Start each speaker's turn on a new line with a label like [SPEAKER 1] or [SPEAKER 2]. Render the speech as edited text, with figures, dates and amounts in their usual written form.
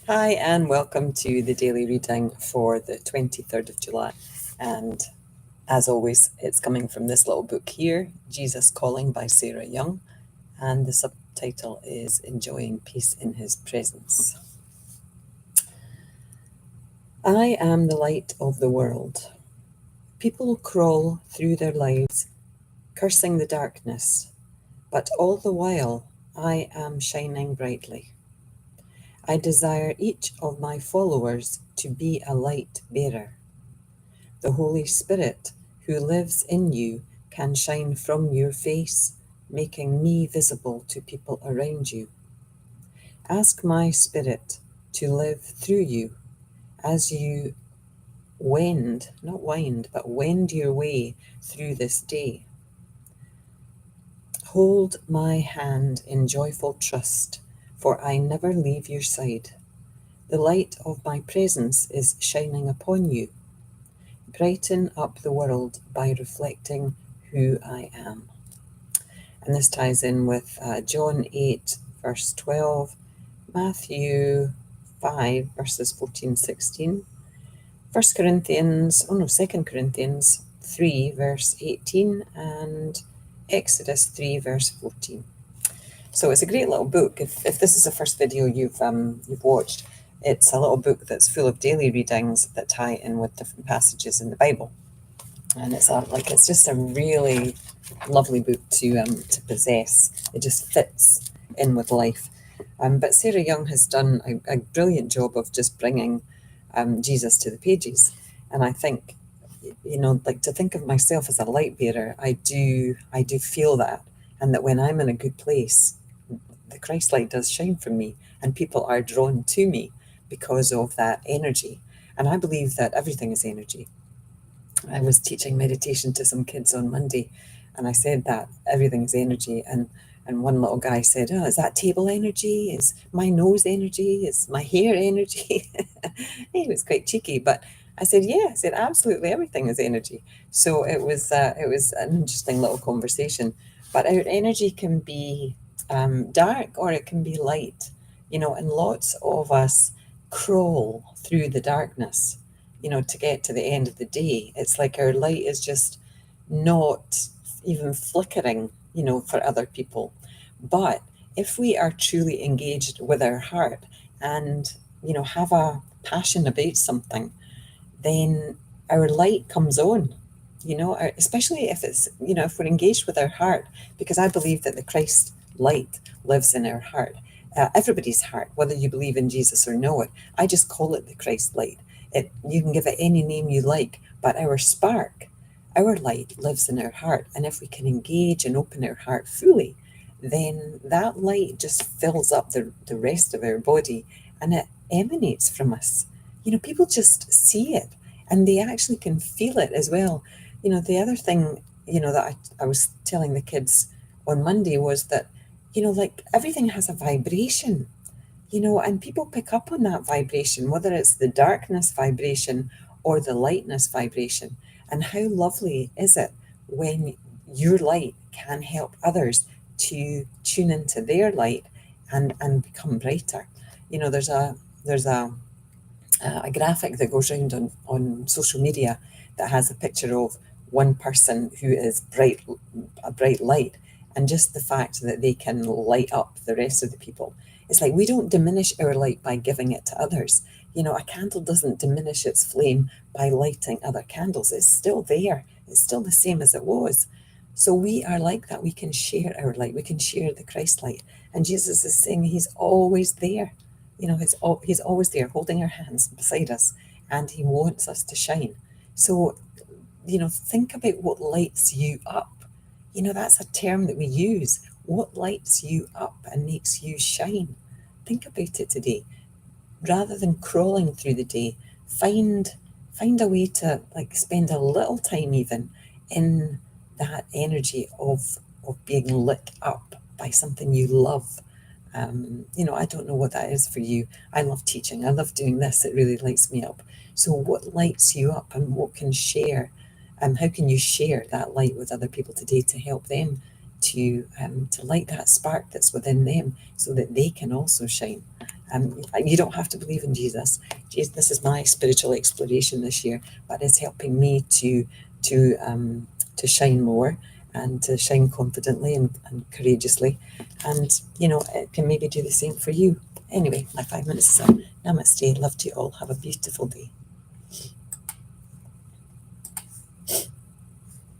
[SPEAKER 1] Hi, and welcome to the daily reading for the 23rd of July. And as always, it's coming from this little book here, Jesus Calling by Sarah Young. And the subtitle is Enjoying Peace in His Presence. I am the light of the world. People crawl through their lives, cursing the darkness, but all the while I am shining brightly. I desire each of my followers to be a light bearer. The Holy Spirit who lives in you can shine from your face, making me visible to people around you. Ask my Spirit to live through you as you wend your way through this day. Hold my hand in joyful trust, for I never leave your side. The light of my presence is shining upon you. Brighten up the world by reflecting who I am. And this ties in with John 8, verse 12, Matthew 5, verses 14, 16, 2 Corinthians 3, verse 18, and Exodus 3, verse 14. So it's a great little book. If this is the first video you've watched, it's a little book that's full of daily readings that tie in with different passages in the Bible. And it's just a really lovely book to possess. It just fits in with life. But Sarah Young has done a brilliant job of just bringing Jesus to the pages. And I think, to think of myself as a light bearer, I do feel that. And that when I'm in a good place, the Christ light does shine from me and people are drawn to me because of that energy. And I believe that everything is energy. I was teaching meditation to some kids on Monday, and I said that everything is energy. And one little guy said, "Oh, is that table energy? Is my nose energy? Is my hair energy?" He was quite cheeky, but I said, "Yeah." I said, "Absolutely, everything is energy." So it was an interesting little conversation. But our energy can be dark or it can be light, and lots of us crawl through the darkness, to get to the end of the day. It's like our light is just not even flickering, for other people. But if we are truly engaged with our heart and, have a passion about something, then our light comes on, especially if it's, if we're engaged with our heart, because I believe that the Christ light lives in our heart. Everybody's heart, whether you believe in Jesus or not. I just call it the Christ light. You can give it any name you like, but our spark, our light lives in our heart. And if we can engage and open our heart fully, then that light just fills up the rest of our body and it emanates from us. People just see it and they actually can feel it as well. The other thing, that I was telling the kids on Monday was that, everything has a vibration, and people pick up on that vibration, whether it's the darkness vibration or the lightness vibration. And how lovely is it when your light can help others to tune into their light and become brighter. There's a graphic that goes around on social media that has a picture of one person who is a bright light, and just the fact that they can light up the rest of the people. It's like we don't diminish our light by giving it to others. A candle doesn't diminish its flame by lighting other candles. It's still there. It's still the same as it was. So we are like that. We can share our light. We can share the Christ light. And Jesus is saying he's always there. He's always there holding our hands beside us, and he wants us to shine. So, think about what lights you up. That's a term that we use. What lights you up and makes you shine? Think about it today. Rather than crawling through the day, find a way to spend a little time even in that energy of being lit up by something you love. I don't know what that is for you. I love teaching. I love doing this. It really lights me up. So what lights you up and what can share? How can you share that light with other people today to help them to light that spark that's within them so that they can also shine. You don't have to believe in Jesus. This is my spiritual exploration this year, but it's helping me to shine more and to shine confidently and courageously. And, it can maybe do the same for you. Anyway, my 5 minutes is up. Namaste. Love to you all. Have a beautiful day.